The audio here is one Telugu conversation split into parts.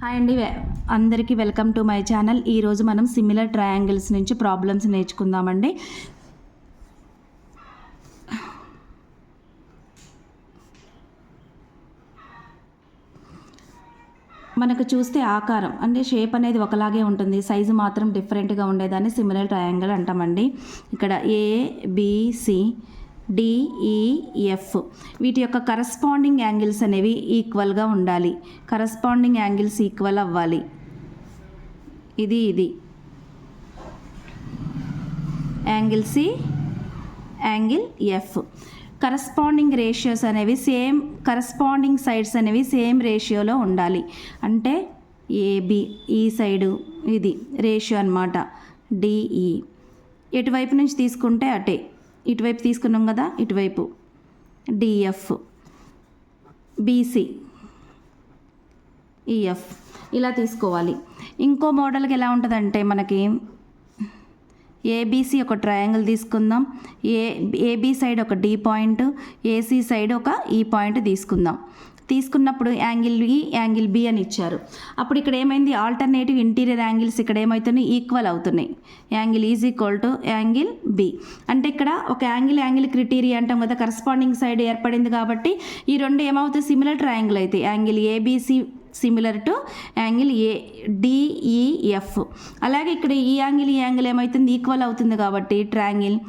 హాయ్ అండి, అందరికీ వెల్కమ్ టు మై ఛానల్. ఈరోజు మనం సిమిలర్ ట్రయాంగిల్స్ నుంచి ప్రాబ్లమ్స్ నేర్చుకుందామండి. మనకు చూస్తే ఆకారం అంటే షేప్ అనేది ఒకలాగే ఉంటుంది, సైజు మాత్రం డిఫరెంట్గా ఉండేదాన్ని సిమిలర్ ట్రయాంగిల్ అంటామండి. ఇక్కడ ABC DEF వీటి యొక్క కరస్పాండింగ్ యాంగిల్స్ అనేవి ఈక్వల్గా ఉండాలి. కరస్పాండింగ్ యాంగిల్స్ ఈక్వల్ అవ్వాలి. ఇది angle C, angle F. Corresponding ratios అనేవి సేమ్, కరస్పాండింగ్ సైడ్స్ అనేవి సేమ్ రేషియోలో ఉండాలి. అంటే AB ఈ సైడు ఇది రేషియో అన్నమాట. DE ఎటువైపు నుంచి తీసుకుంటే అటే, ఇటువైపు తీసుకున్నాం కదా, ఇటువైపు DF, BC EF ఇలా తీసుకోవాలి. ఇంకో మోడల్కి ఎలా ఉంటుందంటే మనకి ABC ఒక ట్రయాంగిల్ తీసుకుందాం, AB సైడ్ ఒక D పాయింట్, AC సైడ్ ఒక E పాయింట్ తీసుకున్నప్పుడు యాంగిల్ E, యాంగిల్ B అని ఇచ్చారు. అప్పుడు ఇక్కడ ఏమైంది, ఆల్టర్నేటివ్ ఇంటీరియర్ యాంగిల్స్ ఇక్కడ ఏమవుతున్నాయి, ఈక్వల్ అవుతున్నాయి. Angle is equal to angle B. అంటే ఇక్కడ ఒక యాంగిల్ క్రిటీరియా అంటాం కదా, కరస్పాండింగ్ సైడ్ ఏర్పడింది కాబట్టి ఈ రెండు ఏమవుతాయి, సిమిలర్ ట్రయాంగిల్ అయితే angle ABC similar to angle DEF. అలాగే ఇక్కడ ఈ యాంగిల్ ఏమవుతుంది, ఈక్వల్ అవుతుంది కాబట్టి triangle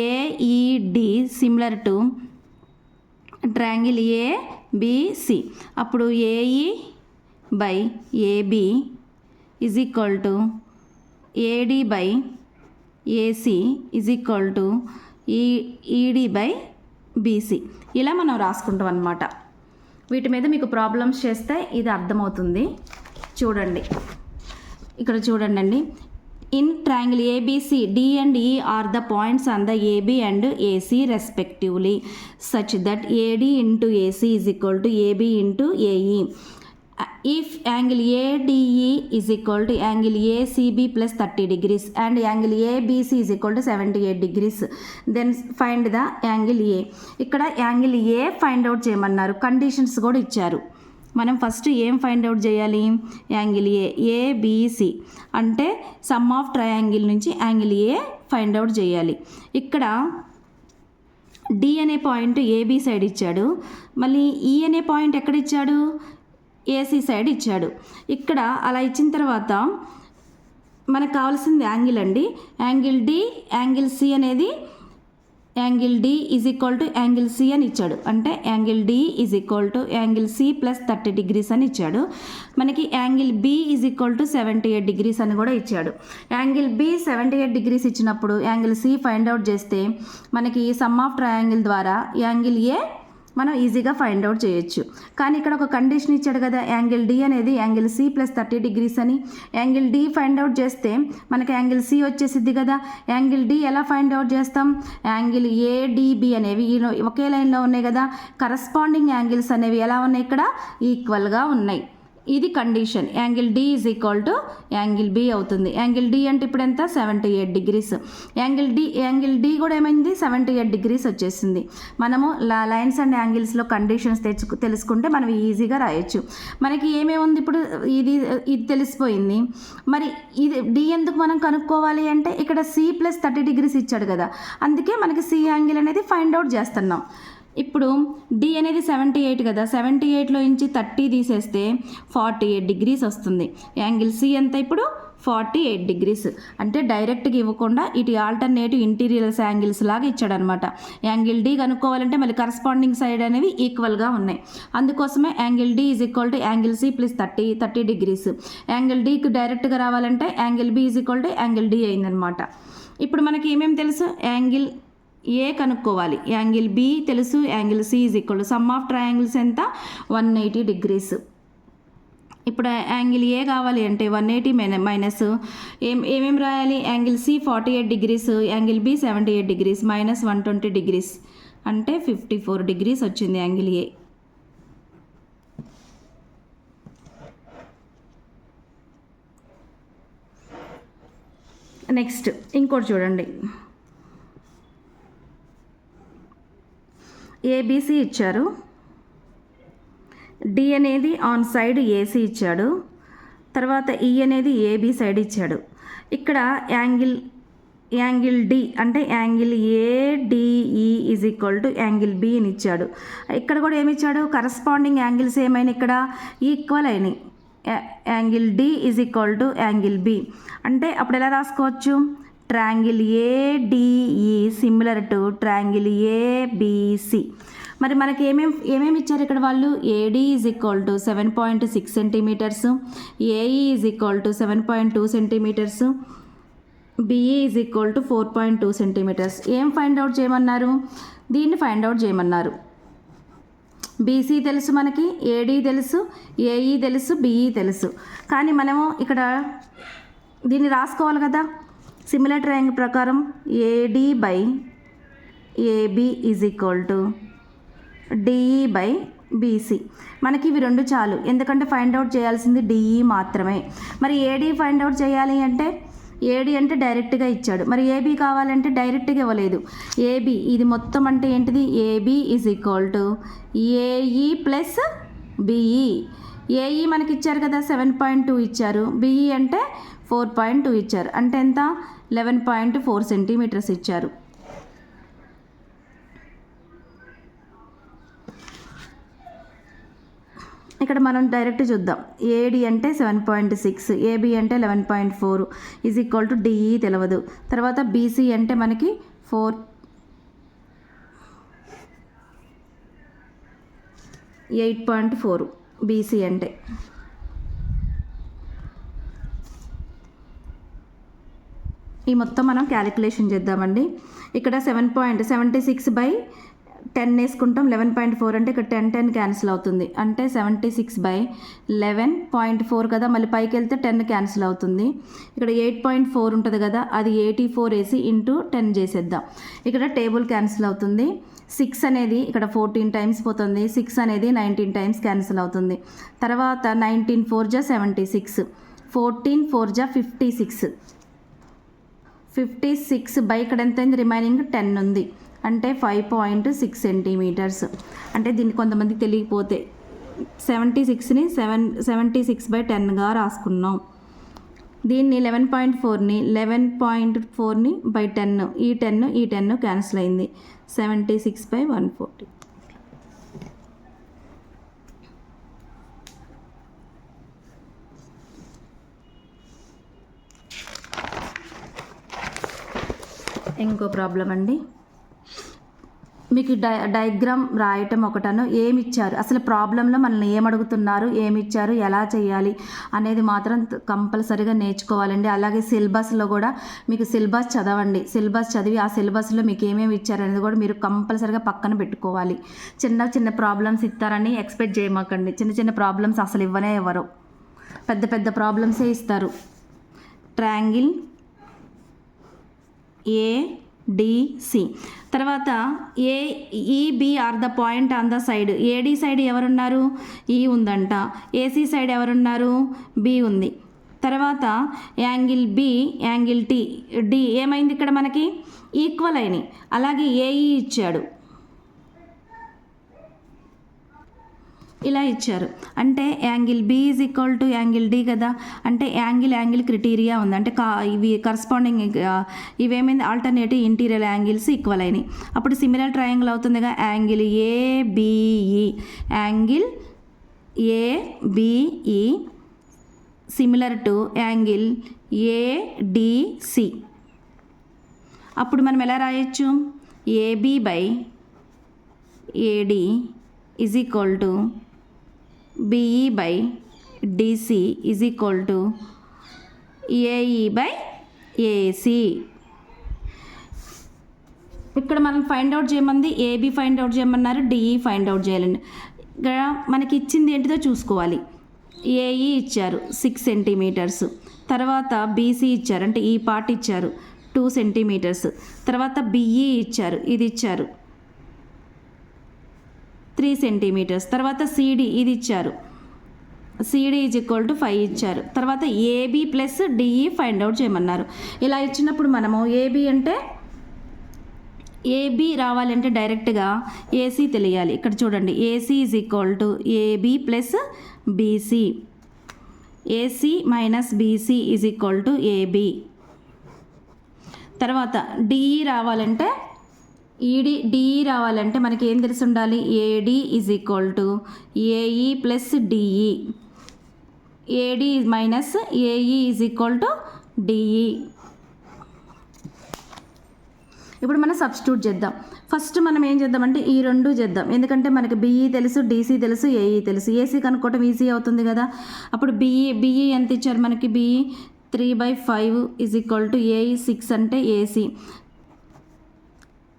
AED similar to triangle ABC. అప్పుడు AE by AB is equal to AD by AC is equal to ED by BC. ఇలా మనం రాసుకుంటాం అన్నమాట. వీటి మీద మీకు ప్రాబ్లమ్స్ చేస్తే ఇది అర్థమవుతుంది. చూడండి, ఇక్కడ చూడండి. In triangle ABC, D and E are the points on the AB and AC respectively, such that AD into AC is equal to AB into AE. If angle ADE is equal to angle ACB plus 30 degrees and angle ABC is equal to 78 degrees, then find the angle A. ఇక్కడ యాంగిల్ A ఫైండ్ అవుట్ చేయమన్నారు, కండిషన్స్ కూడా ఇచ్చారు. మనం ఫస్ట్ ఏం ఫైండ్ అవుట్ చేయాలి, యాంగిల్ ABC అంటే సమ్ ఆఫ్ ట్రయాంగిల్ నుంచి యాంగిల్ A ఫైండ్ అవుట్ చేయాలి. ఇక్కడ D అనే పాయింట్ AB సైడ్ ఇచ్చాడు, మళ్ళీ E అనే పాయింట్ ఎక్కడ ఇచ్చాడు, AC సైడ్ ఇచ్చాడు. ఇక్కడ అలా ఇచ్చిన తర్వాత మనకు కావాల్సింది యాంగిల్ అండి. యాంగిల్ D, యాంగిల్ C అనేది angle D is equal to angle C అని ఇచ్చాడు. అంటే angle D is equal to angle C plus 30 degrees అని ఇచ్చాడు. మనకి angle B is equal to 78 degrees అని కూడా ఇచ్చాడు. యాంగిల్ B 78 degrees ఇచ్చినప్పుడు యాంగిల్ C ఫైండ్ అవుట్ చేస్తే మనకి సమ్ ఆఫ్ ట్రయాంగిల్ ద్వారా యాంగిల్ A మనం ఈజీగా ఫైండ్ అవుట్ చేయొచ్చు. కానీ ఇక్కడ ఒక కండిషన్ ఇచ్చాడు కదా, యాంగిల్ D అనేది యాంగిల్ C ప్లస్ 30 degrees అని. యాంగిల్ D ఫైండ్ అవుట్ చేస్తే మనకి యాంగిల్ C వచ్చేసిద్ది కదా. యాంగిల్ D ఎలా ఫైండ్ అవుట్ చేస్తాం, యాంగిల్ ADB అనేవి ఒకే లైన్లో ఉన్నాయి కదా. కరస్పాండింగ్ యాంగిల్స్ అనేవి ఎలా ఉన్నాయి, ఇక్కడ ఈక్వల్గా ఉన్నాయి. ఇది condition. Angle D is equal to angle B అవుతుంది. యాంగిల్ D అంటే ఇప్పుడు ఎంత, 78 degrees. యాంగిల్ D కూడా ఏమైంది, 78 degrees వచ్చేసింది. మనము లైన్స్ అండ్ యాంగిల్స్లో కండిషన్స్ తెలుసుకుంటే మనం ఈజీగా రాయొచ్చు. మనకి ఏమేమి ఉంది ఇప్పుడు, ఇది తెలిసిపోయింది. మరి ఇది D ఎందుకు మనం కనుక్కోవాలి అంటే ఇక్కడ C ప్లస్ 30 degrees ఇచ్చాడు కదా, అందుకే మనకి C యాంగిల్ అనేది ఫైండ్ అవుట్ చేస్తున్నాం. ఇప్పుడు D అనేది 78 కదా, 78లో నుంచి 30 తీసేస్తే 48 degrees వస్తుంది. యాంగిల్ C ఎంత ఇప్పుడు 48 degrees. అంటే డైరెక్ట్గా ఇవ్వకుండా ఇటు ఆల్టర్నేటివ్ ఇంటీరియర్స్ యాంగిల్స్ లాగా ఇచ్చాడనమాట. యాంగిల్ D కనుక్కోవాలంటే మళ్ళీ కరస్పాండింగ్ సైడ్ అనేవి ఈక్వల్గా ఉన్నాయి. అందుకోసమే angle D is equal to angle C plus 30 degrees. Angle Dకి డైరెక్ట్గా రావాలంటే angle B is equal to angle D అయిందనమాట. ఇప్పుడు మనకి ఏమేమి తెలుసు, యాంగిల్ A కనుక్కోవాలి, యాంగిల్ B తెలుసు, angle C is equal to sum of triangles ఎంత, 180 degrees. ఇప్పుడు యాంగిల్ A కావాలి అంటే 180 మైనస్ ఏమేమి రాయాలి, angle C 48 degrees, angle B 78 degrees, minus 120 degrees అంటే 54 degrees వచ్చింది యాంగిల్ A. నెక్స్ట్ ఇంకోటి చూడండి, ABC ఇచ్చారు, D అనేది ఆన్ సైడ్ AC ఇచ్చాడు, తర్వాత ఈ అనేది ఏబి సైడ్ ఇచ్చాడు. ఇక్కడ యాంగిల్ డి అంటే angle ADE is equal to angle B అని ఇచ్చాడు. ఇక్కడ కూడా ఏమి ఇచ్చాడు, కరస్పాండింగ్ యాంగిల్స్ ఏమైనా ఇక్కడ ఈక్వల్ అయినాయి. Angle D is equal to angle B అంటే అప్పుడు ఎలా రాసుకోవచ్చు, triangle ADE similar to triangle ABC. మరి మనకి ఏమేమి ఇచ్చారు ఇక్కడ వాళ్ళు, AD is equal to 7.6 centimetres, AE is equal to 7.2 centimetres, BE is equal to 4.2 centimetres. ఏం ఫైండ్ అవుట్ చేయమన్నారు, దీన్ని ఫైండ్ అవుట్ చేయమన్నారు. బీసీ తెలుసు మనకి, ఏడీ తెలుసు, ఏఈ తెలుసు, బిఈ తెలుసు. కానీ మనము ఇక్కడ దీన్ని రాసుకోవాలి కదా, సిమిలర్ ట్రయాంగిల్ ప్రకారం AD by AB is equal to DE by BC. మనకి ఇవి రెండు చాలు, ఎందుకంటే ఫైండ్ అవుట్ చేయాల్సింది డిఈ మాత్రమే. మరి ఏడీ ఫైండ్ అవుట్ చేయాలి అంటే, ఏడి అంటే డైరెక్ట్గా ఇచ్చాడు, మరి ఏబీ కావాలంటే డైరెక్ట్గా ఇవ్వలేదు. ఏబీ ఇది మొత్తం అంటే ఏంటిది, AB is equal to AE plus BE. AE మనకి ఇచ్చారు కదా 7.2 ఇచ్చారు, బిఈ అంటే 4.2 ఇచ్చారు, అంటే ఎంత 11.4 సెంటీమీటర్స్ ఇచ్చారు. ఇక్కడ మనం డైరెక్ట్ చూద్దాం. ఏడి అంటే 7.6, ఏబి అంటే 11.4 ఈజ్ ఈక్వల్ టు డిఈ తెలియదు. తర్వాత బీసీ అంటే మనకి 8.4 బీసీ అంటే. ఈ మొత్తం మనం క్యాలిక్యులేషన్ చేద్దామండి. ఇక్కడ 7.76/10 వేసుకుంటాం, 11.4 అంటే ఇక్కడ 10 క్యాన్సిల్ అవుతుంది, అంటే 76/11.4 కదా, మళ్ళీ పైకి వెళ్తే 10 క్యాన్సిల్ అవుతుంది. ఇక్కడ 8.4 ఉంటుంది కదా, అది 84 వేసి ఇంటూ 10 చేసేద్దాం. ఇక్కడ టేబుల్ క్యాన్సిల్ అవుతుంది. 6 అనేది ఇక్కడ 14 టైమ్స్ పోతుంది, 6 అనేది 19 టైమ్స్ క్యాన్సిల్ అవుతుంది. తర్వాత 19 4 జా 76, 14 4 జా 56, 56 బై ఇక్కడ ఎంత అయింది, రిమైనింగ్ 10 ఉంది, అంటే 5.6 సెంటీమీటర్స్. అంటే దీన్ని కొంతమందికి తెలియకపోతే 76ని 76/10గా రాసుకున్నాం. దీన్ని 11.4ని 11.4ని బై 10, ఈ 10 క్యాన్సిల్ అయింది, 76/140. ఇంకో ప్రాబ్లం అండి, మీకు డయాగ్రామ్ రాయటం ఒకటను, ఏమి ఇచ్చారు అసలు ప్రాబ్లంలో మనల్ని ఏమడుగుతున్నారు, ఏమి ఇచ్చారు, ఎలా చేయాలి అనేది మాత్రం కంపల్సరీగా నేర్చుకోవాలండి. అలాగే సిలబస్లో కూడా మీకు సిలబస్ చదవండి, సిలబస్ చదివి ఆ సిలబస్లో మీకు ఏమేమి ఇచ్చారు అనేది కూడా మీరు కంపల్సరీగా పక్కన పెట్టుకోవాలి. చిన్న ప్రాబ్లమ్స్ ఇస్తారని ఎక్స్పెక్ట్ చేయమాకండి, చిన్న ప్రాబ్లమ్స్ అసలు ఇవ్వనే ఇవ్వరు, పెద్ద ప్రాబ్లమ్సే ఇస్తారు. ట్రయాంగిల్ ఏడిసి, తర్వాత AEB are the point on the side. AD side ఎవరున్నారు, ఈ ఉందంట, ఏసీ సైడ్ ఎవరున్నారు, బి ఉంది. తర్వాత యాంగిల్ బి, యాంగిల్ డి ఏమైంది ఇక్కడ మనకి ఈక్వల్ అయినాయి. అలాగే ఏఈ ఇచ్చాడు, ఇలా ఇచ్చారు, అంటే angle B is equal to angle D కదా, అంటే యాంగిల్ క్రిటీరియా ఉంది, అంటే ఇవి కరస్పాండింగ్ ఇవేమైంది ఆల్టర్నేటివ్ ఇంటీరియర్ యాంగిల్స్ ఈక్వల్ అయినాయి. అప్పుడు సిమిలర్ ట్రయాంగిల్ అవుతుందిగా, angle ABE, angle ABE similar to angle ADC. అప్పుడు మనం ఎలా రాయొచ్చు, AB by AD is equal to BE by DC is equal to AE by AC. ఇక్కడ మనం ఫైండ్ అవుట్ చేయమంది, ఏబి ఫైండ్ అవుట్ చేయమన్నారు, డిఈ ఫైండ్ అవుట్ చేయాలండి. ఇక్కడ మనకి ఇచ్చింది ఏంటిదో చూసుకోవాలి. ఏఈ ఇచ్చారు 6 సెంటీమీటర్స్, తర్వాత బీసీ ఇచ్చారు, అంటే ఈ పార్ట్ ఇచ్చారు 2 సెంటీమీటర్స్, తర్వాత బిఈ ఇచ్చారు, ఇది ఇచ్చారు 3 సెంటీమీటర్స్, తర్వాత సిడి ఇది ఇచ్చారు, సిడి ఈజ్ ఈక్వల్ టు 5 ఇచ్చారు. తర్వాత AB plus DE find out చేయమన్నారు. ఇలా ఇచ్చినప్పుడు మనము ఏబి అంటే ఏబి రావాలంటే డైరెక్ట్గా ఏసీ తెలియాలి. ఇక్కడ చూడండి, AC is equal to AB plus BC. AC minus BC is equal to AB. తర్వాత డిఈ రావాలంటే డిఈ రావాలంటే మనకి ఏం తెలిసి ఉండాలి? AD is equal to AE plus DE. AD minus AE is equal to DE. ఇప్పుడు మనం సబ్స్టిట్యూట్ చేద్దాం. ఫస్ట్ మనం ఏం చేద్దామంటే ఈ రెండు చేద్దాం, ఎందుకంటే మనకి బిఈ తెలుసు, డీసీ తెలుసు, ఏఈ తెలుసు. ఏసీ కనుక్కోవటం ఈజీ అవుతుంది కదా. అప్పుడు బిఈ ఎంత ఇచ్చారు మనకి? BE 3/5 is equal to AE 6 అంటే ఏసీ.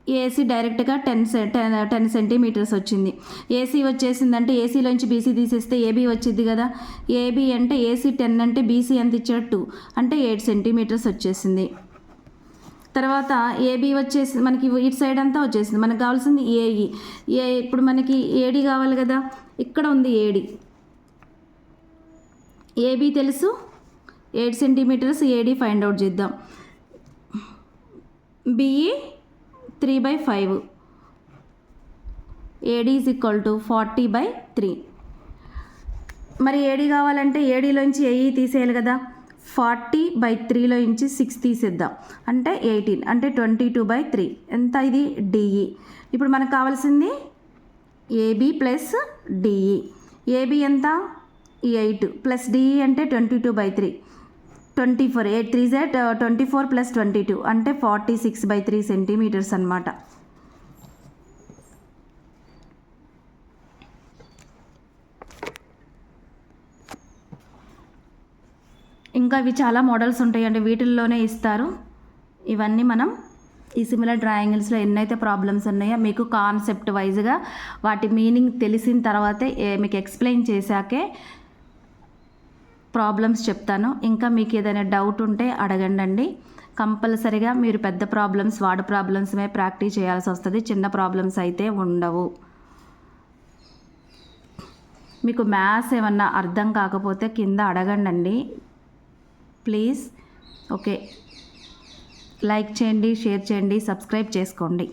ఏసీ డైరెక్ట్గా 10 సెంటీమీటర్స్ వచ్చింది. ఏసీ వచ్చేసిందంటే ఏసీలోంచి బీసీ తీసేస్తే ఏబీ వచ్చింది కదా. ఏబీ అంటే ఏసీ 10 అంటే బీసీ ఎంత ఇచ్చాడు? 2 అంటే 8 సెంటీమీటర్స్ వచ్చేసింది. తర్వాత ఏబీ వచ్చేసి మనకి ఇటు సైడ్ అంతా వచ్చేసింది. మనకు కావాల్సింది ఏఈ. ఇప్పుడు మనకి ఏడి కావాలి కదా, ఇక్కడ ఉంది ఏడి. ఏబీ తెలుసు, 8 సెంటీమీటర్స్. ఏడి ఫైండ్ అవుట్ చేద్దాం. BE 3/5. AD is equal to 40/3. మరి ఏడి కావాలంటే ఏడీలోంచి ఏఈ తీసేయాలి కదా. 40/3లో నుంచి 6 తీసేద్దాం అంటే 18 అంటే 22/3. ఎంత ఇది? డిఈ. ఇప్పుడు మనకు కావాల్సింది ఏబీ ప్లస్ డిఈ. ఏబీ ఎంత? 8 ప్లస్ డిఈ అంటే 22/3. 24 8 3 24 ప్లస్ 22 అంటే 46/3 సెంటీమీటర్స్ అన్నమాట. ఇంకా ఇవి చాలా మోడల్స్ ఉంటాయండి, వీటిల్లోనే ఇస్తారు. ఇవన్నీ మనం ఈ సిమిలర్ ట్రయాంగిల్స్లో ఎన్నైతే ప్రాబ్లమ్స్ ఉన్నాయో మీకు కాన్సెప్ట్ వైజ్గా వాటి మీనింగ్ తెలిసిన తర్వాతే మీకు ఎక్స్ప్లెయిన్ చేశాకే ప్రాబ్లమ్స్ చెప్తాను. ఇంకా మీకు ఏదైనా డౌట్ ఉంటే అడగండి. కంపల్సరిగా మీరు పెద్ద ప్రాబ్లమ్స్, వార్డ్ ప్రాబ్లమ్స్మే ప్రాక్టీస్ చేయాల్సి వస్తుంది. చిన్న ప్రాబ్లమ్స్ అయితే ఉండవు. మీకు మ్యాథ్స్ ఏమన్నా అర్థం కాకపోతే కింద అడగండి ప్లీజ్. ఓకే, లైక్ చేయండి, షేర్ చేయండి, సబ్స్క్రైబ్ చేసుకోండి.